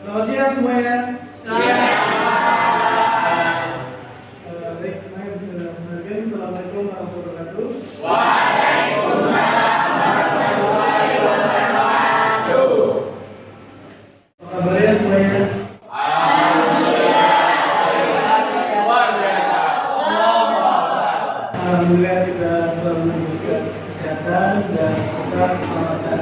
Selamat siang semuanya. Siang. Baik semuanya, bismillahirrahmanirrahim. Assalamualaikum warahmatullahi wabarakatuh. Waalaikumsalam warahmatullahi wabarakatuh. Apa kabarnya semuanya? Alhamdulillah, luar biasa. Alhamdulillah kita selalu diberikan kesehatan dan serta keselamatan.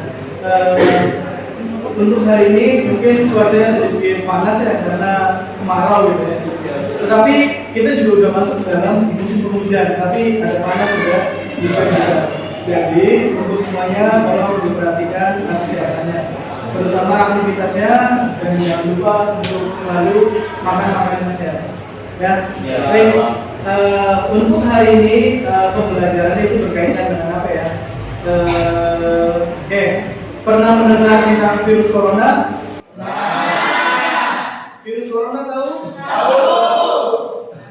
Untuk hari ini mungkin cuacanya sedikit panas ya karena kemarau gitu ya. Tetapi kita juga udah masuk dalam musim penghujan, tapi ada panas juga, hujan juga. Jadi untuk semuanya tolong diperhatikan kesehatannya, terutama aktivitasnya, dan jangan lupa untuk selalu makan makanan yang sehat. Ya. Baik. Untuk hari ini pembelajaran itu berkaitan dengan apa ya? Pernah mendengar tentang virus corona? Virus corona tahu? Tahu.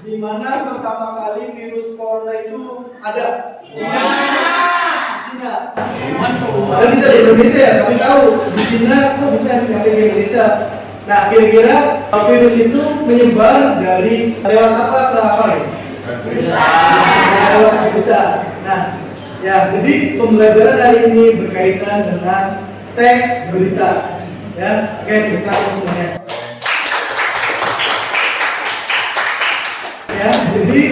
Di mana pertama kali virus corona itu ada? Cina. Padahal kita di Indonesia ya, tapi tahu di Cina kok bisa nyampe di Indonesia. Nah, kira-kira virus itu menyebar dari lewat apa ke apa ya? Lewat berita. Nah, ya, jadi pembelajaran hari ini berkaitan dengan teks berita. Ya, oke, kita semuanya. Ya, jadi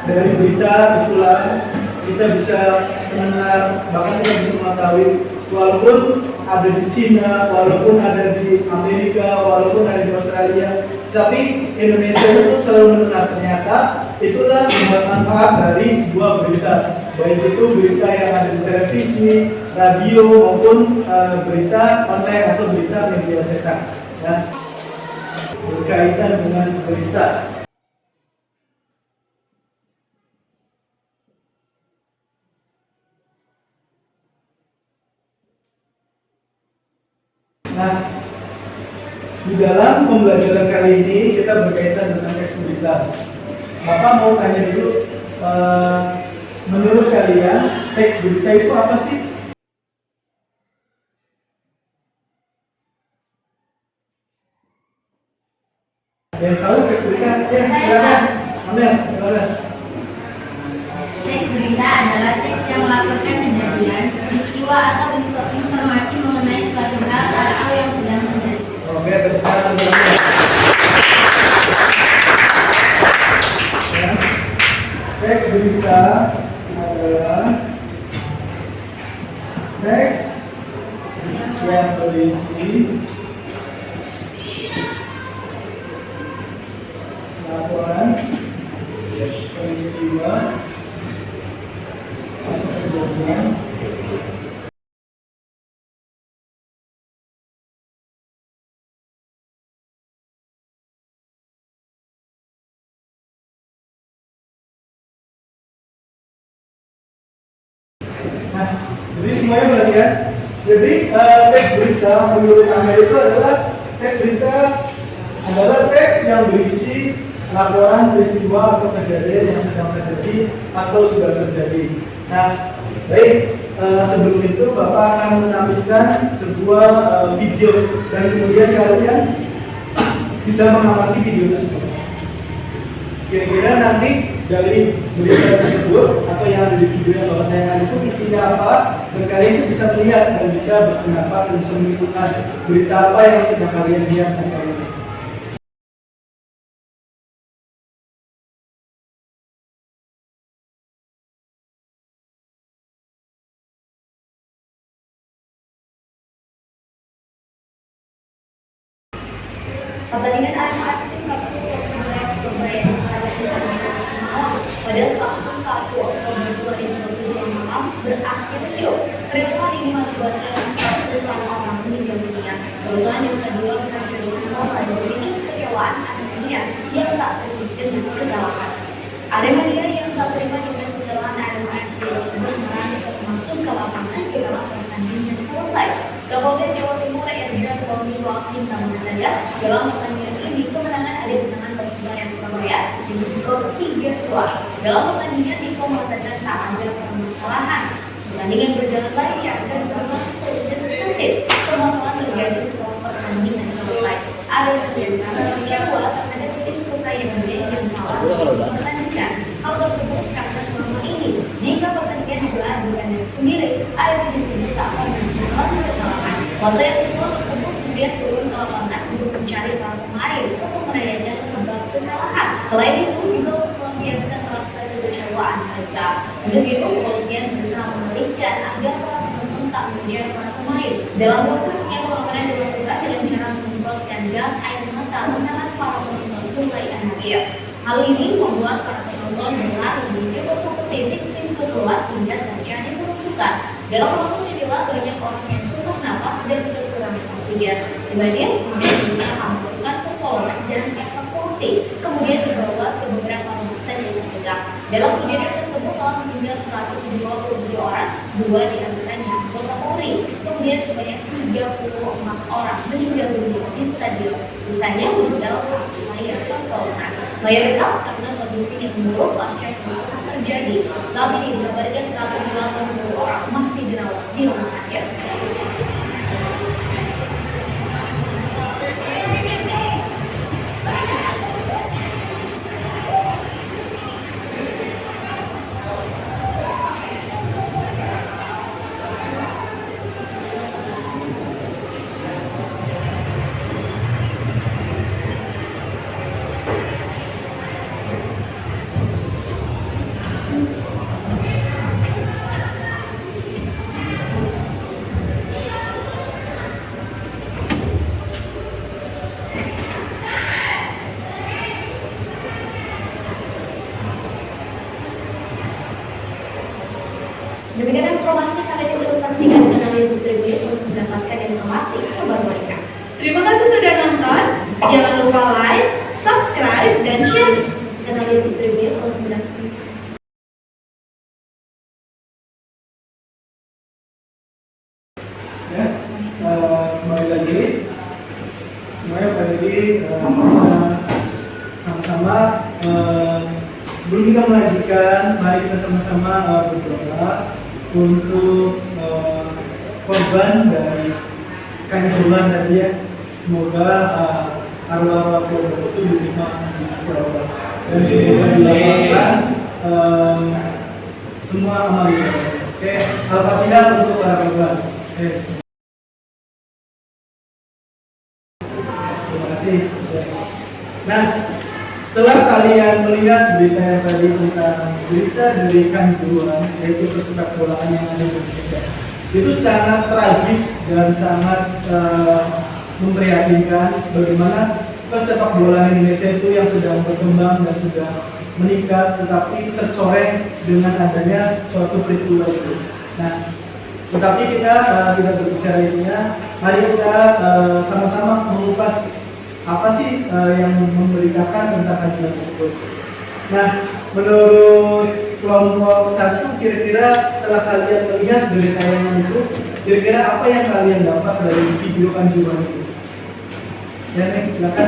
dari berita itulah kita bisa mendengar, bahkan kita bisa mengetahui walaupun ada di Cina, walaupun ada di Amerika, walaupun ada di Australia, tapi Indonesia itu selalu mendengar ternyata itulah manfaat dari sebuah berita, baik itu berita yang ada di televisi, radio maupun berita online atau berita media cetak. Ya. Berkaitan dengan berita. Nah, di dalam pembelajaran kali ini kita berkaitan dengan teks berita. Bapak mau tanya dulu, menurut kalian teks berita itu apa sih? Yang tahu teks berita? Ya, silakan. Amel, silakan. Teks berita adalah teks yang melaporkan kejadian, peristiwa atau informasi mengenai suatu hal atau yang sedang terjadi. Oke, tepuk tangan untuk Amel. Ya. Teks berita adalah teks yang berisi laporan peristiwa atau kejadian Nah, jadi semuanya perhatikan. Jadi teks berita menurut Amel itu adalah teks berita adalah teks yang berisi laporan peristiwa atau kejadian yang sedang terjadi atau sudah terjadi. Nah, baik, sebelum itu Bapak akan menampilkan sebuah video dan kemudian kalian bisa mengamati video tersebut. Kira-kira nanti dari berita tersebut atau yang ada di video yang Bapak tayangkan itu isinya apa, dan kalian itu bisa melihat dan bisa berpendapat dan bisa menentukan berita apa yang sedang kalian lihat dan kalian. Perbandingan artis kasus Surabaya yang saat ini pada Sabtu 1 Oktober 2020 malam berakhir riuh. Kericuhan ini mengakibatkan 100 orang meninggal dunia. Kerusuhan yang kedua mengakibatkan pada pemicu kekecewaan atas dunia yang tak terwujud dengan kedalaman. Aremania yang tak terima dengan kesalahan RMFC tersebut menangis masuk ke lapangan setelah pertandingan selesai. Kapolda Jawa Timur Irjen Polisi Wakim Tamanandaga dalam pertandingan ini kemenangan ada di tangan Persebaya Surabaya dengan skor 3-2. Dalam pertandingan Niko mengatakan tak ada permasalahan. Pertandingan berjalan lancar dan berlangsung dan tertib. Permasalahan terjadi setelah Masa yang kedua tersebut kemudian turun ke lapangan untuk mencari para pemain untuk merayakan sebab kekalahan. Selain itu juga untuk melampiaskan rasa kekecewaan mereka. Untuk itu kepolisian berusaha mengalihkan agar para penonton tak mengejar para pemain. Dalam prosesnya pengamanan dilakukan dengan cara menyemprotkan gas air mata menahan para penonton mulai anarkis. Hal ini membuat para penonton berlari di satu titik pintu keluar hingga terjadi penumpukan. Dalam proses inilah banyak orang yang susah napas dan kekurangan oksigen. Kemudian berusaha melakukan pertolongan dan evakuasi, kemudian dibawa ke beberapa rumah sakit terdekat. Dalam kejadian tersebut telah meninggal 127 orang, 2 di antaranya anggota Polri. Kemudian sebanyak 34 orang meninggal dunia di stadion. Sisanya meninggal saat layar pertolongan. Mayoritas karena kondisi yang buruk pasca kerusuhan terjadi. Saat ini dikabarkan 180 orang masih dirawat di rumah sakit. Demikian informasi kalian bisa saksikan di kanal YouTube Tribun untuk mendapatkan informasi terbaru lainnya. Terima kasih sudah nonton. Jangan lupa like, subscribe, dan share Kanal YouTube Tribun untuk mendapatkan Ya, kembali lagi semuanya kembali lagi kita sama-sama sebelum kita melanjutkan, mari kita sama-sama berdoa untuk korban dari kanjuran tadi ya. Semoga arwah-arwah korban itu diterima di sisi Allah dan semoga dilapangkan semua amal ibadah. Oke, Al-Fatihah untuk para korban. Oke. Terima kasih. Nah, setelah kalian melihat berita yang tadi tentang berita dari Kanjuruhan, yaitu persepak bolaan yang ada di Indonesia, itu sangat tragis dan sangat memprihatinkan bagaimana persepak bolaan Indonesia itu yang sedang berkembang dan sedang meningkat, tetapi tercoreng dengan adanya suatu peristiwa itu. Nah, tetapi kita tidak berbicara ininya, mari kita sama-sama mengupas apa sih yang memberitakan tentang kajian tersebut. Nah, menurut kelompok 1, kira-kira setelah kalian melihat dari tayangan itu, kira-kira apa yang kalian dapat dari video kanjuran itu? Ya, nih, silakan.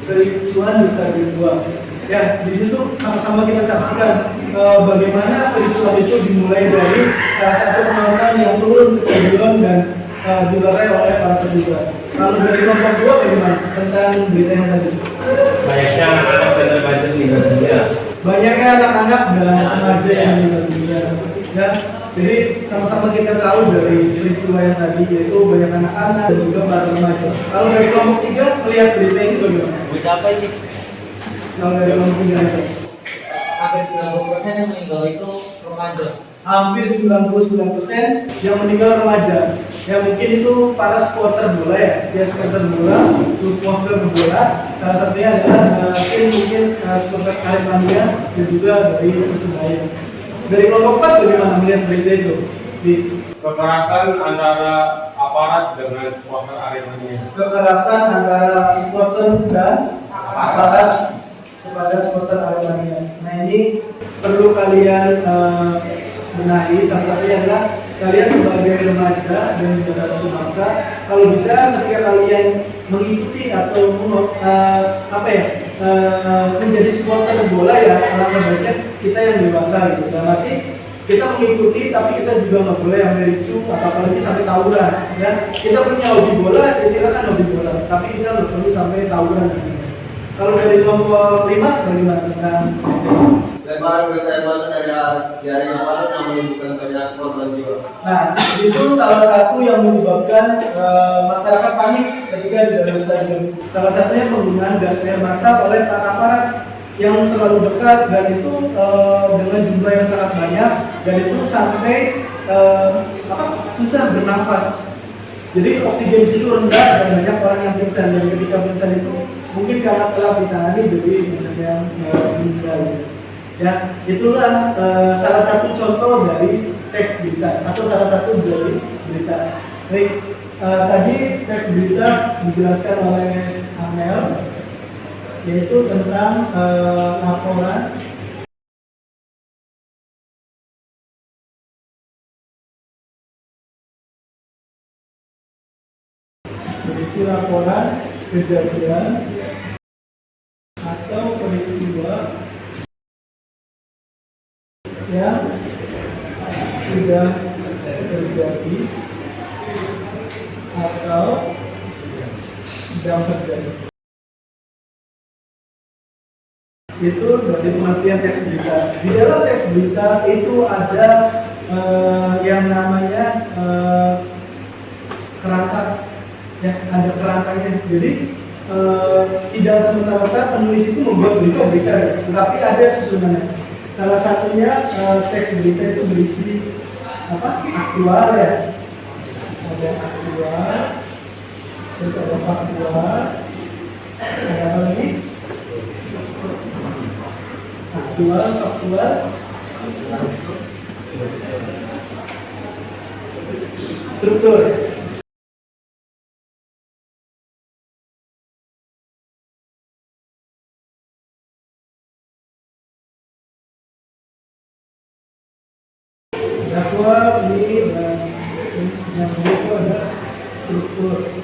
Kericuan di Stadion 2. Ya, di situ sama-sama kita saksikan bagaimana kericuan itu dimulai dari salah satu penonton yang turun ke stadion dan dilerai oleh para petugas. Kalau dari kelompok 2 bagaimana tentang berita yang tadi? Banyaknya anak-anak dan remaja meninggal dunia. Banyaknya anak-anak dan remaja yang meninggal dunia. Ya, jadi sama-sama kita tahu dari peristiwa yang tadi, yaitu banyak anak-anak dan juga para remaja. Kalau dari kelompok 3 melihat berita ini bagaimana? Berita apa ini? Kalau dari kelompok 3 Hampir 90% yang meninggal itu remaja. hampir 99% yang meninggal remaja. Ya mungkin itu para supporter bola ya supporter bola. Salah satunya adalah mungkin supporter Aremania dan juga dari Persebaya. Dari kelompok 4 bagaimana melihat berita itu? Di Kekerasan antara aparat dengan supporter Aremania. kekerasan antara supporter dan aparat kepada supporter Aremania. Nah ini perlu kalian benahi. Salah satunya adalah kalian sebagai remaja dan generasi bangsa, kalau bisa ketika kalian mengikuti atau menjadi supporter bola ya, alangkah baiknya kita yang dewasa gitu. Dan nanti kita mengikuti, tapi kita juga nggak boleh yang ricu atau apalagi sampai tawuran. Ya, kita punya hobi bola, ya silakan hobi bola, tapi kita nggak perlu sampai tawuran. Kalau dari kelompok 5 bagaimana tentang Lemparan gas air mata dari jaring aparat yang menimbulkan banyak korban jiwa. Nah, itu salah satu yang menyebabkan masyarakat panik ketika di dalam stadion. Salah satunya penggunaan gas air mata oleh para aparat yang terlalu dekat dan itu dengan jumlah yang sangat banyak dan itu sampai susah bernafas. Jadi oksigen di situ rendah dan banyak orang yang pingsan dan ketika pingsan itu mungkin karena telah ditangani jadi banyak yang meninggal. Ya, itulah salah satu contoh dari teks berita atau salah satu dari berita. Baik, tadi teks berita dijelaskan oleh Amel, yaitu tentang laporan berisi laporan kejadian atau peristiwa yang sudah terjadi atau sedang terjadi. Itu dari pengertian teks berita. Di dalam teks berita itu ada yang namanya kerangka, ya ada kerangkanya. Jadi tidak semata-mata penulis itu membuat berita-berita, tetapi ada susunannya. Salah satunya teks berita itu berisi aktual ya, ada aktual, terus ada faktual, ada apa lagi? Aktual, faktual, struktur. Jadwal ini dan yang itu ada struktur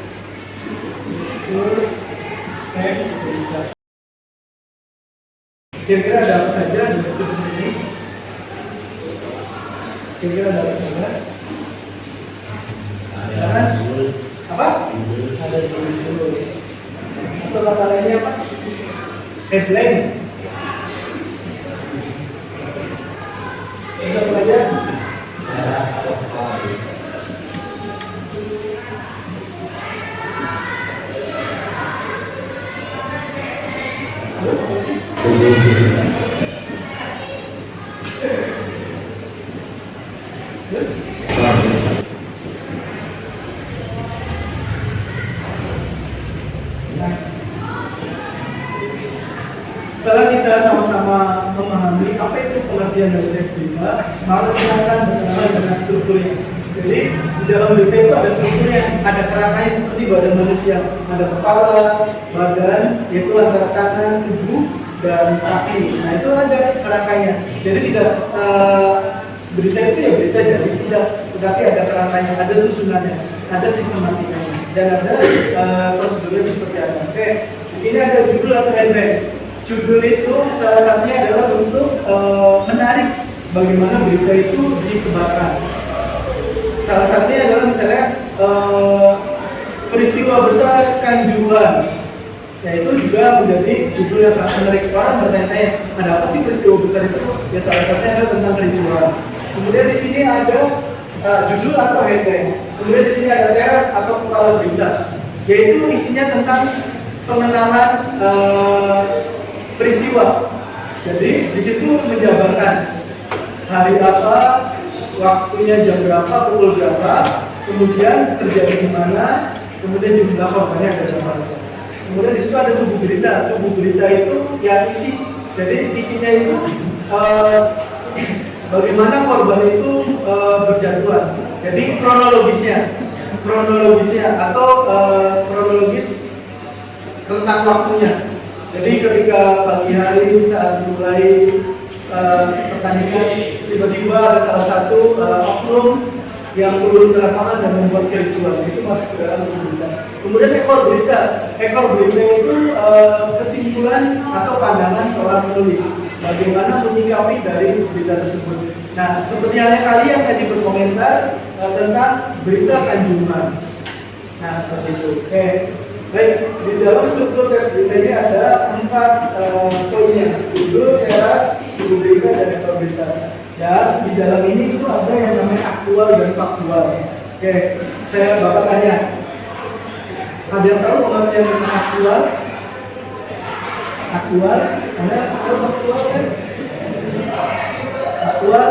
teks berita. Kira-kira ada apa saja di struktur ini? Kira-kira ada apa saja? Ada apa? Ada judul. Atau kata lainnya apa? Headline. Bisa belajar? Setelah kita sama-sama memahami apa itu pengertian dari teks berita, maka kita akan berkenalan dengan strukturnya. Jadi di dalam berita itu ada strukturnya, ada kerangkanya seperti badan manusia, ada kepala, badan, yaitu antara tangan, tubuh, dan kaki. Nah itu ada kerangkanya. Jadi tidak berita itu ya berita jadi tidak, tetapi ada kerangkanya, ada susunannya, ada sistematikanya, dan ada prosedurnya seperti apa. Oke, di sini ada judul atau headline. Judul itu salah satunya adalah untuk menarik bagaimana berita itu disebarkan. Salah satunya adalah misalnya peristiwa besar Kanjuruhan. Ya itu juga menjadi judul yang sangat menarik. Orang bertanya-tanya, ada apa sih peristiwa besar itu? Ya salah satunya adalah tentang kericuhan. Kemudian di sini ada judul atau headline. Kemudian di sini ada teras atau kepala berita, yaitu isinya tentang pengenalan peristiwa. Jadi di situ menjabarkan hari apa, waktunya jam berapa, pukul berapa, kemudian terjadi di mana, kemudian jumlah korbannya ada berapa. Kemudian di situ ada tubuh berita. Tubuh berita itu yang isi. Jadi isinya itu bagaimana korban itu berjatuhan. Jadi kronologisnya atau kronologis rentang waktunya. Jadi ketika pagi hari saat mulai pertandingan, tiba-tiba ada salah satu oknum yang turun ke lapangan dan membuat kericuhan, itu masuk ke dalam berita. Kemudian ekor berita itu kesimpulan atau pandangan seorang penulis, bagaimana menyikapi dari berita tersebut. Nah, seperti halnya kalian tadi berkomentar tentang berita Kanjuruhan. Nah, seperti itu. Baik, di dalam struktur teks berita ini ada 4 poinnya: judul, teras, judul berita, dan ekor berita. Dan di dalam ini itu ada yang namanya aktual dan faktual. Oke, Bapak tanya, ada yang tahu pengertian tentang aktual? Aktual, ada tahu faktual kan? Aktual.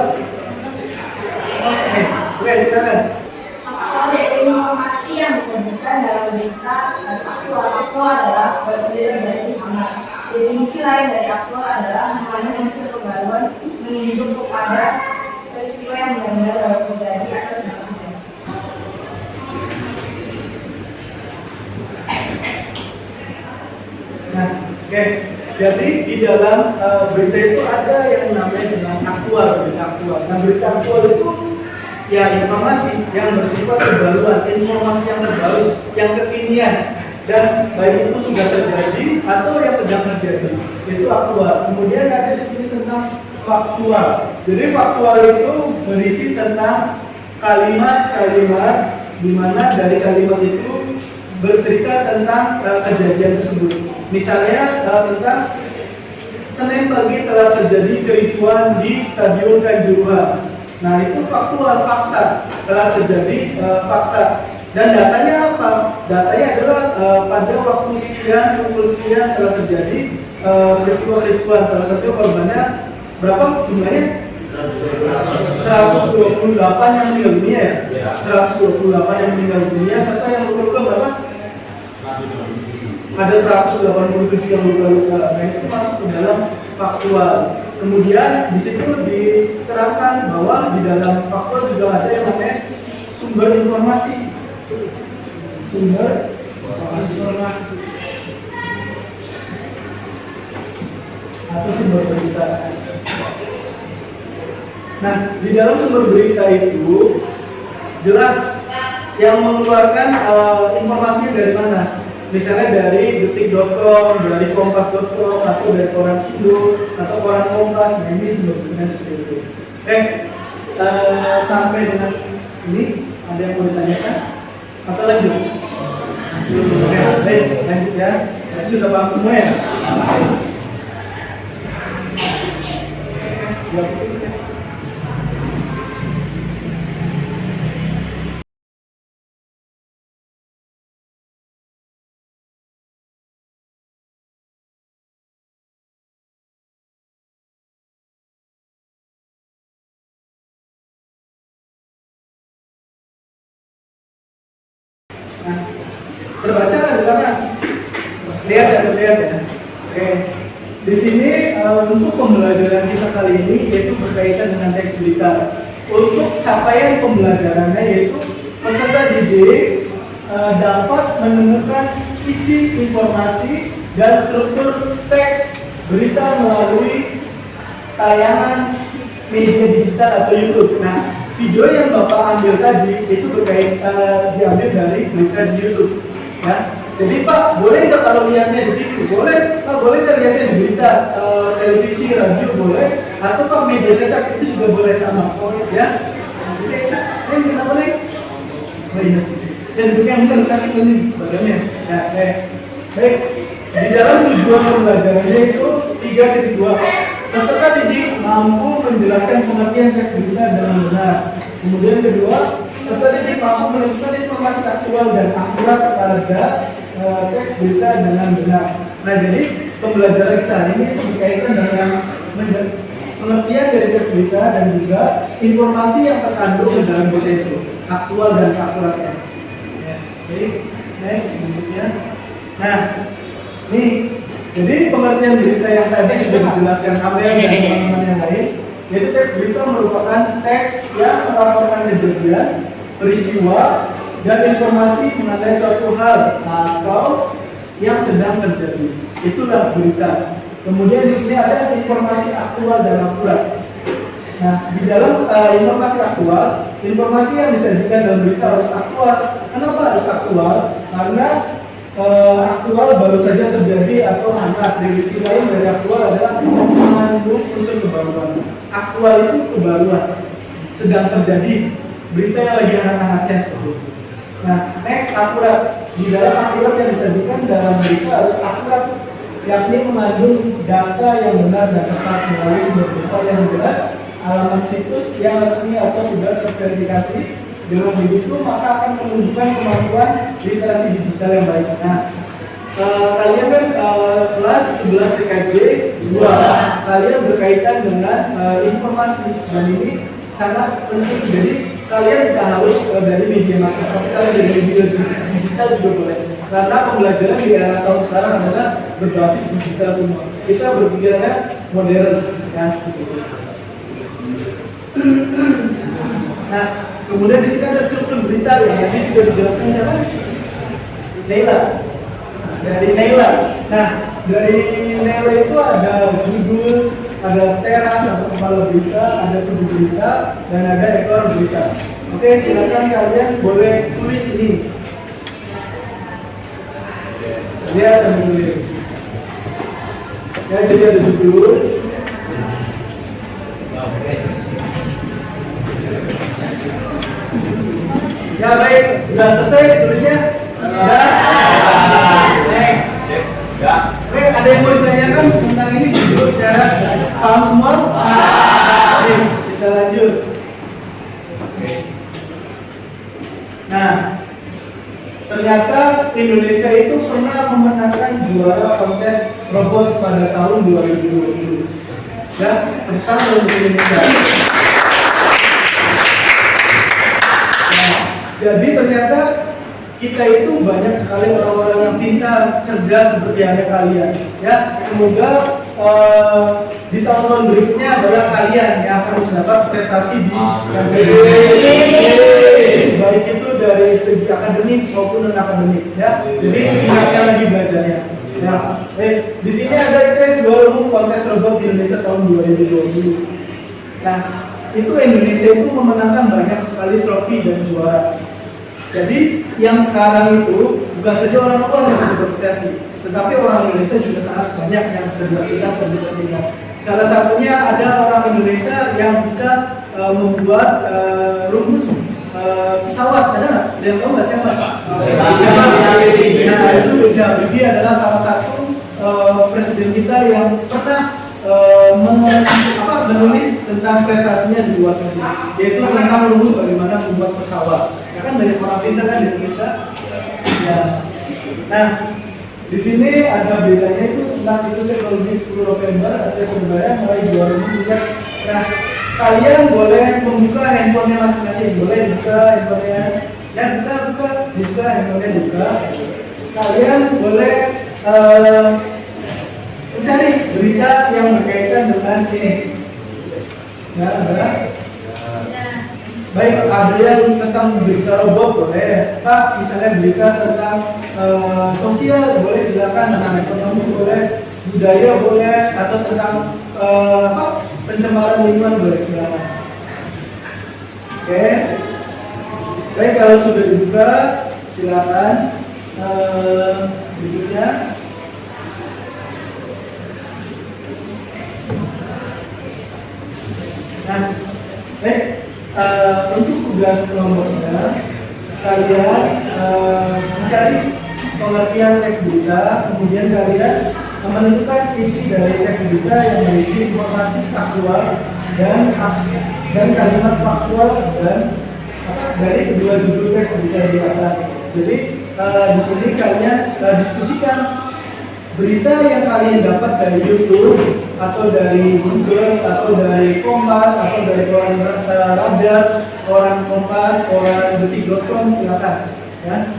Oke, silakan. Aktual yaitu informasi yang disebutkan dalam berita, dan aktual adalah bersumber dari amat. Definisi lain dari aktual adalah mengandung unsur kebaruan menunjuk kepada peristiwa yang benar-benar baru terjadi atau sedang terjadi. Nah, oke. Jadi di dalam berita itu ada yang namanya dengan aktual, berita aktual. Nah, berita aktual itu ya informasi yang bersifat kebaruan, informasi yang terbaru, yang kekinian, dan baik itu sudah terjadi atau yang sedang terjadi, itu aktual. Kemudian ada di sini tentang faktual. Jadi faktual itu berisi tentang kalimat-kalimat di mana dari kalimat itu bercerita tentang kejadian tersebut. Misalnya tentang Senin pagi telah terjadi kericuan di Stadion Kanjuruhan. Nah, itu faktual, fakta, telah terjadi fakta. Dan datanya apa? Datanya adalah pada waktu sekian, pukul sekian telah terjadi peristiwa kericuan. Salah satu korbannya berapa jumlahnya? 128 yang meninggal dunia ya? 128 yang meninggal dunia, serta yang luka-luka berapa? Ada 187 yang luka-luka. Nah, itu masuk ke dalam faktual. Kemudian di situ diterangkan bahwa di dalam faktual juga ada yang namanya sumber informasi. Sumber informasi atau sumber berita. Nah, di dalam sumber berita itu jelas yang mengeluarkan informasi dari mana. Misalnya dari detik.com, dari kompas.com, atau dari koran Sindo, atau koran Kompas. Nah, ini sumber berita seperti itu. Sampai dengan ini ada yang mau ditanyakan? Atau lanjut? Oke, baik, lanjut ya. Jadi sudah paham semua ya? Nah, terbaca kan di belakang? Lihat ya. Oke. Di sini untuk pembelajaran kita kali ini yaitu berkaitan dengan teks berita. Untuk capaian pembelajarannya yaitu peserta didik dapat menemukan isi informasi dan struktur teks berita melalui tayangan media digital atau YouTube. Nah, video yang Bapak ambil tadi itu diambil dari berita di YouTube, ya. Jadi Pak, boleh nggak kalau lihatnya di TV? Boleh. Pak, boleh nggak lihatnya di berita, televisi, radio? Boleh. Atau Pak, media cetak itu juga boleh sama, ya. Oke, kita boleh. Baik. Dan bukan bukan sakit ini badannya. Nah, baik. Di dalam tujuan pembelajarannya itu 3.2. Peserta didik mampu menjelaskan pengertian teks berita dengan benar. Kemudian kedua, peserta didik mampu menentukan informasi aktual dan akurat pada teks berita dengan benar. Nah, jadi pembelajaran kita hari ini berkaitan dengan pengertian dari teks berita dan juga informasi yang terkandung di dalam berita itu, aktual dan akuratnya. Ya, jadi next berikutnya. Nah, ini jadi pengertian berita yang tadi sudah dijelaskan Amel dan teman-teman yang lain, yaitu teks berita merupakan teks yang melaporkan kejadian, peristiwa, dan informasi mengenai suatu hal atau yang sedang terjadi. Itulah berita. Kemudian di sini ada informasi aktual dan akurat. Nah, di dalam informasi aktual, informasi yang disajikan dalam berita harus aktual. Kenapa harus aktual? Karena aktual baru saja terjadi atau hangat. Definisi lain dari aktual adalah mengandung unsur kebaruan. Aktual itu kebaruan, sedang terjadi, berita yang lagi hangat-hangatnya seperti itu. Nah, next akurat. di dalam akurat yang disajikan dalam berita harus akurat, yakni mengandung data yang benar dan tepat melalui sumber berita yang jelas, alamat situs yang resmi atau sudah terverifikasi. Dengan begitu maka akan menunjukkan kemampuan literasi digital yang baik. Nah, kalian kan kelas 11 TKJ 2, kalian berkaitan dengan informasi dan ini sangat penting. Jadi kalian tidak harus dari media massa, tapi kalian dari media digital juga boleh. Karena pembelajaran di era tahun sekarang adalah berbasis digital semua. Kita berpikirnya modern, ya seperti itu. Nah, kemudian di sini ada struktur berita yang tadi sudah dijelaskan siapa? Naila. Dari Naila. Nah, dari Naila itu ada judul, ada teras atau kepala berita, ada tubuh berita, dan ada ekor berita. Oke, silakan kalian boleh tulis ini. Lihat sambil tulis. Ya, jadi ada judul. Ya baik, sudah selesai tulisnya? Sudah. Next. Oke, ada yang mau ditanyakan tentang ini judul teras? Paham semua? Oke, kita lanjut. Nah, ternyata Indonesia itu pernah memenangkan juara kontes robot pada tahun 2020 dan tentang robot Indonesia. Nah, jadi ternyata kita itu banyak sekali orang-orang yang pintar, cerdas seperti halnya kalian. Ya, semoga di tahun-tahun berikutnya adalah kalian yang akan mendapat prestasi di KJP. Baik itu dari segi akademik maupun non akademik. Ya, jadi tingkatkan lagi belajarnya. Ya, di sini ada ITS juara umum kontes robot di Indonesia tahun 2020. Nah, itu Indonesia itu memenangkan banyak sekali trofi dan juara. Jadi yang sekarang itu bukan saja orang luar yang bisa berkreasi, tetapi orang Indonesia juga sangat banyak yang cerdas dan pintar. Salah satunya ada orang Indonesia yang bisa membuat rumus pesawat. Ada nggak? Yang tahu nggak siapa? Nah, itu B.J. Habibie adalah salah satu presiden kita yang pernah menulis tentang prestasinya di luar negeri, yaitu tentang rumus bagaimana membuat pesawat. Ya kan banyak orang pintar kan di Indonesia. Ya. Nah, di sini ada beritanya itu tentang isu teknologi 10 November atau Surabaya mulai 2003. Nah, kalian boleh membuka handphonenya masing-masing, boleh buka handphonenya, ya buka handphonenya buka. Kalian boleh mencari berita yang berkaitan dengan ini. Ya, ada. Baik, ada yang tentang berita robot boleh, Pak. Misalnya berita tentang sosial boleh, silakan. Tentang ekonomi boleh, budaya boleh, atau tentang pencemaran lingkungan boleh, silakan. Oke. Baik, kalau sudah dibuka, silakan. Berikutnya. Nah, baik. Untuk tugas kelompoknya, kalian mencari pengertian teks berita, kemudian kalian menentukan isi dari teks berita yang berisi informasi faktual dan kalimat faktual dan dari kedua judul teks berita di atas. Jadi di sini kalian diskusikan berita yang kalian dapat dari YouTube atau dari Google atau dari Kompas atau dari koran Radar, koran Kompas, koran detik.com, silakan ya.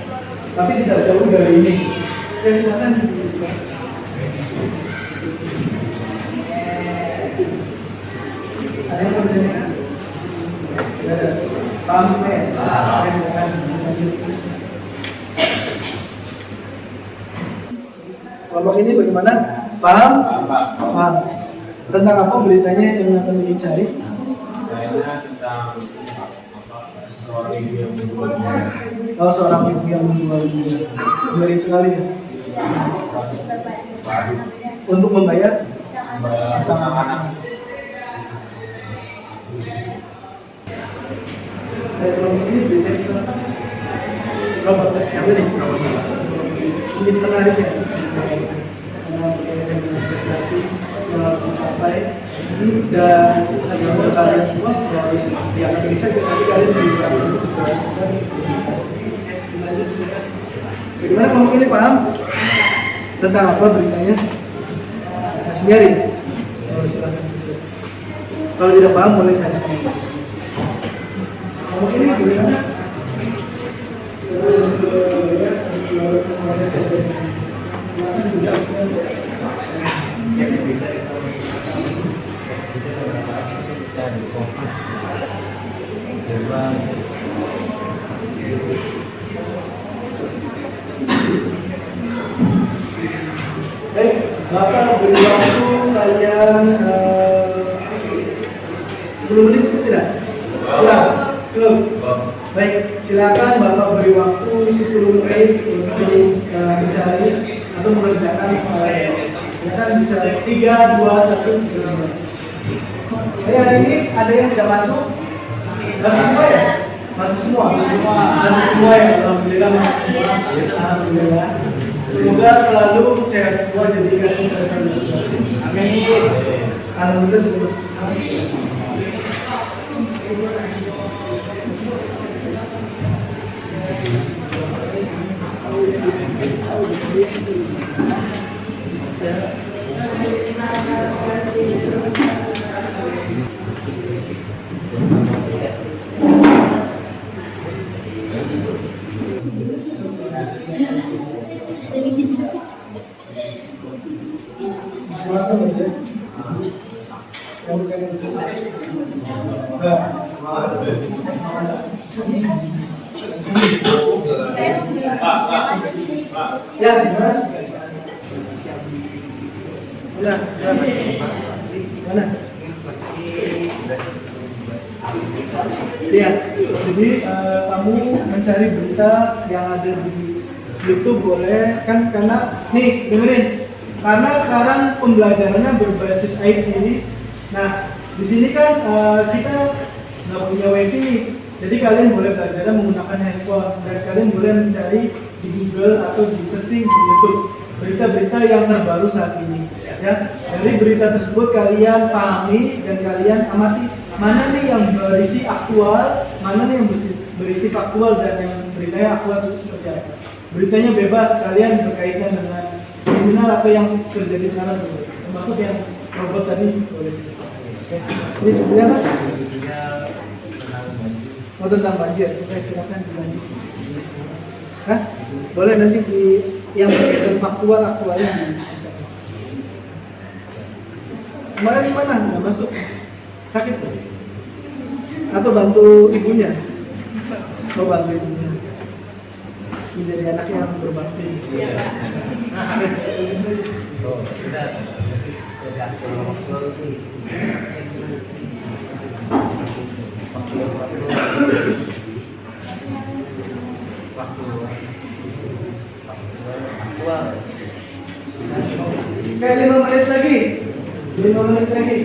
Tapi tidak jauh dari ini. Oke, silakan. Ada yang mau ditanyakan? Tidak ada. Paham semua ya? Oke, silakan lanjut. Kelompok ini bagaimana? Paham? Paham. Tentang apa beritanya yang akan dicari? Kayaknya tentang seorang ibu yang menjual bunga. Oh, seorang ibu yang menjual bunga. Ngeri sekali ya. Untuk membayar utang anak. Kelompok ini berita tentang robot yang Jadi ini menarik ya, karena berkaitan dengan prestasi yang harus dicapai dan yang untuk kalian semua ya harus dianggap ini saja, tapi kalian juga harus bisa berprestasi. Lanjut silakan. Bagaimana kamu ini paham tentang apa beritanya? Masih nyari? Oh, silakan. Kalau tidak paham boleh tanya. Kamu ini bagaimana? Baik, Bapak beri waktu kalian 10 menit cukup tidak? Ya, cukup. Baik, silakan Bapak beri waktu 10 menit untuk mencari atau mengerjakan soal. Silakan bisa 3, 2, 1 silakan. Hari ini ada yang tidak masuk? Masuk semua ya? Masuk semua? Masuk semua ya? Alhamdulillah masuk semua. Alhamdulillah. Semoga selalu sehat semua jadi kalian bisa selalu. Amin. Alhamdulillah semoga semua. Silakan ya. Kamu kan di sini. Ya, gimana? Mana? Lihat, jadi kamu mencari berita yang ada di YouTube boleh kan, karena nih dengerin, karena sekarang pembelajarannya berbasis IT. Nah di sini kan kita nggak punya wifi nih, jadi kalian boleh belajar menggunakan handphone dan kalian boleh mencari di Google atau di searching di YouTube berita-berita yang terbaru saat ini. Ya, dari berita tersebut kalian pahami dan kalian amati mana nih yang berisi aktual, mana nih yang berisi faktual dan yang beritanya aktual itu seperti apa. Beritanya bebas, kalian berkaitan dengan kriminal atau yang terjadi sekarang, termasuk yang robot tadi boleh sih. Oke, ini judulnya apa? Oh, tentang banjir. Oke, silakan dilanjut. Hah? Boleh nanti di yang berkaitan aktualnya bisa. Kemarin di mana? Nggak masuk. Sakit tuh? Atau bantu ibunya? Mau bantu ibunya menjadi anak yang berbakti. Oh, kita Kayak 5 menit lagi. 5 menit lagi.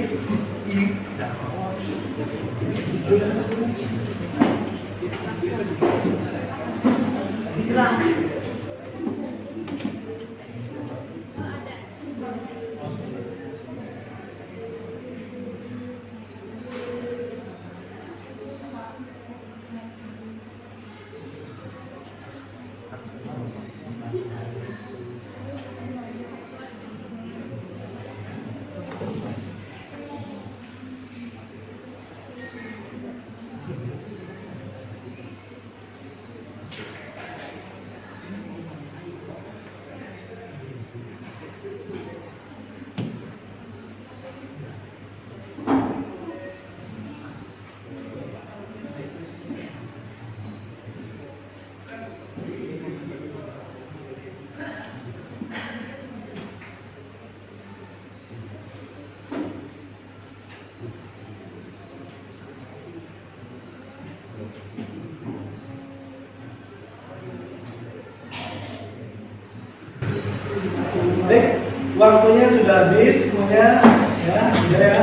Baik, waktunya sudah habis semuanya, ya, sudah ya,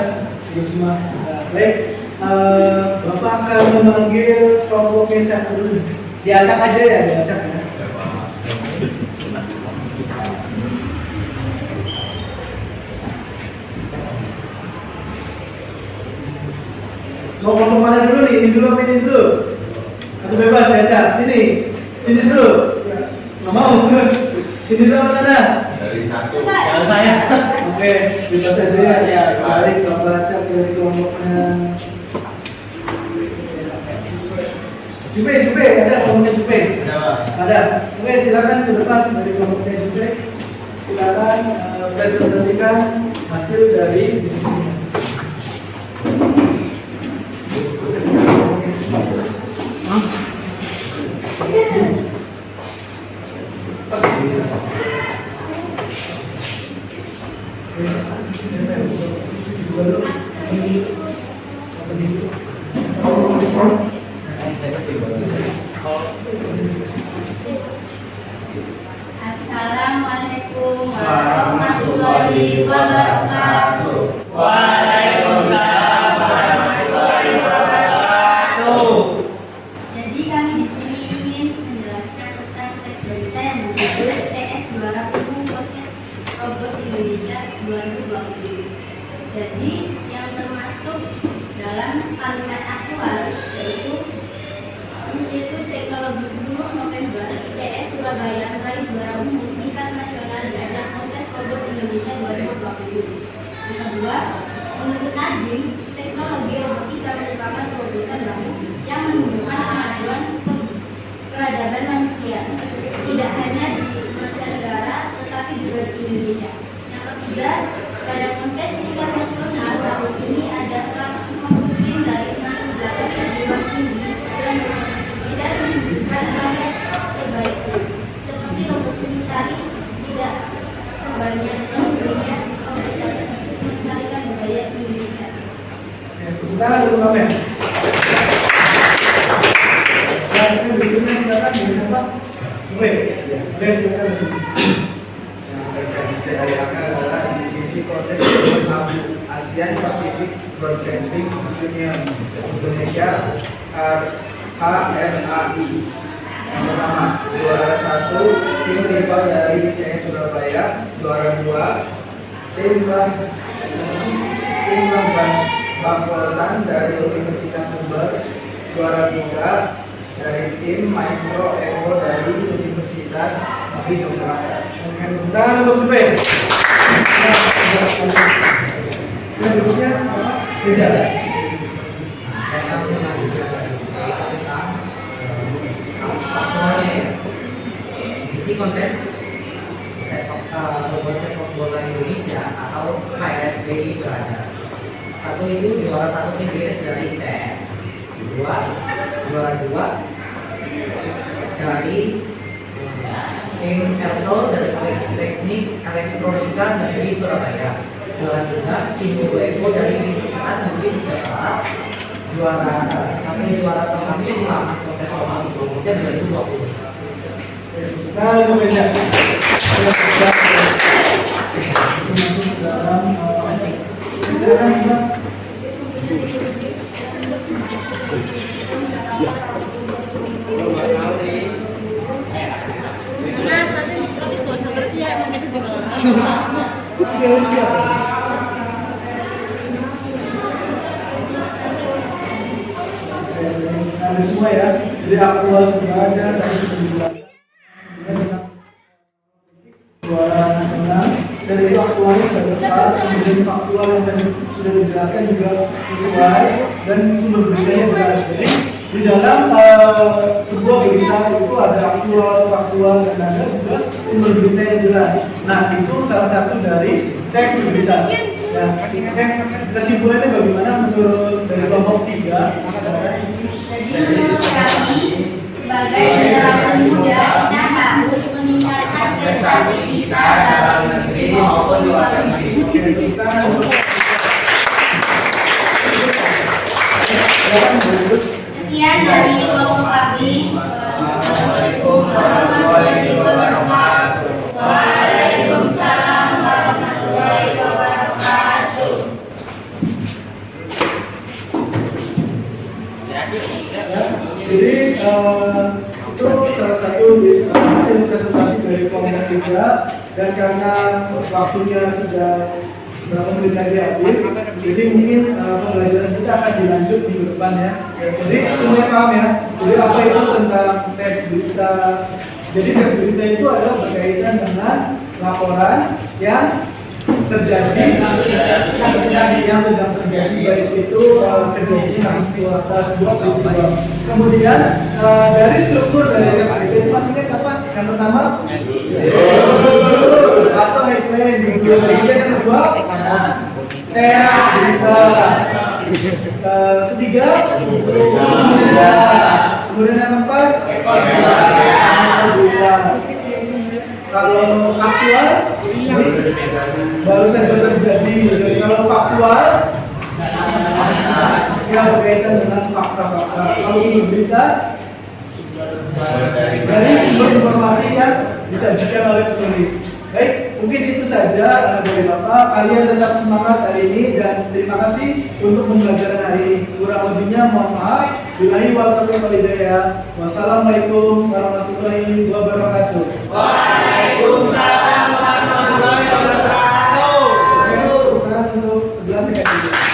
sudah semua. Baik, Bapak akan memanggil kelompoknya satu dulu. Diacak aja ya, diacak ya. Mau ngomong mana dulu nih? Ini dulu apa ini dulu? Atau bebas diajak? Sini. Sini dulu. Nggak mau. Sini dulu apa sana? Dari satu. Jangan saya. Oke, bebas aja ya. Baik, kita baca dari kelompoknya. Cupe, ada kelompoknya Cupe? Ada. Oke, silakan ke depan dari kelompoknya Cupe. Silakan presentasikan hasil dari diskusinya. Assalamualaikum warahmatullahi wabarakatuh. Waalaikumsalam warahmatullahi wabarakatuh. Jadi kami di sini ingin menjelaskan tentang tes berita yang berjudul ITS Juara Umum Podcast Robot Indonesia 2020. Jadi yang termasuk dalam kalimat aktual yaitu Institut Teknologi 10 November ITS Surabaya meraih juara umum tingkat nasional di ajang kontes robot Indonesia 2020. Yang kedua, menurut Nadiem, teknologi robotika merupakan terobosan baru yang menunjukkan kemajuan peradaban manusia, tidak hanya di mancanegara tetapi juga di Indonesia. Yang ketiga, pada kontes tingkat nasional tahun ini ada 150 tim dari 68 perguruan tinggi dan tidak menunjukkan karya terbaik seperti robot seni tari tidak terbanyak sebelumnya dapat melestarikan budaya Indonesia. Kita dulu ngapain? Yang berikutnya silakan dari siapa? Oke, silakan. Yang saya tanyakan adalah divisi kontes ASEAN Pacific Broadcasting Union Indonesia HRAI. Yang pertama, juara 1 tim rival dari ITS Surabaya, juara 2 tim Lembas Bangkosan dari Universitas Jember, juara 3 dari tim Maestro Evo dari Universitas Bidungan. Tangan untuk Cupe. Yang berikutnya sama Reza. Saya akan melanjutkan tentang aktualnya ya. Isi kontes robot sepak bola Indonesia atau KSBI berada. Satu itu juara 1 tim GS dari ITS, juara 2 dari tim Erso dari Teknik Elektronika dari Surabaya, juara 3 tim Eko dari Universitas Negeri Jakarta, juara setengah tim kontes robot Indonesia 2020. Tangan untuk Reza. Masuk dalam silakan kita. Ada semua ya, jadi aktual semua ada tadi sudah dijelaskan. Juara nasional dan itu aktualnya sudah tepat, kemudian faktual yang saya sudah dijelaskan juga sesuai dan sumber beritanya jelas. Jadi di dalam sebuah berita itu ada aktual, faktual dan ada juga sumber berita yang jelas. Nah itu salah satu dari teks berita. Ya, kesimpulannya bagaimana menurut dari kelompok 3? Jadi menurut kami sebagai generasi muda kita harus meningkatkan prestasi kita dalam negeri maupun luar negeri. Sekian dari kelompok kami. Assalamualaikum warahmatullahi wabarakatuh. Waalaikumsalam warahmatullahi wabarakatuh. Jadi itu salah satu hasil presentasi dari kelompok 3 dan karena waktunya sudah berapa menit lagi habis, Jadi mungkin pembelajaran kita akan dilanjut minggu depan ya. Jadi semuanya paham ya. Jadi apa itu tentang teks berita? Jadi teks berita itu adalah berkaitan dengan laporan yang terjadi, yang sedang terjadi, baik itu kejadian atau sebuah peristiwa. Kemudian dari struktur dari teks berita itu masih ingat apa? Yang pertama atau headline, kemudian yang kedua teks berita, ketiga kemudian yang keempat berita. Kalau aktual baru saja terjadi. Jadi kalau faktual yang berkaitan dengan fakta-fakta. Kalau sumber berita dari sumber informasi yang disajikan oleh penulis. Baik, mungkin itu saja dari Bapak. Kalian tetap semangat hari ini dan terima kasih untuk pembelajaran hari ini. Kurang lebihnya mohon maaf. Billahi wal taufiq wal hidayah. Wassalamualaikum warahmatullahi wabarakatuh. Waalaikumsalam warahmatullahi wabarakatuh. Untuk 11 negatif.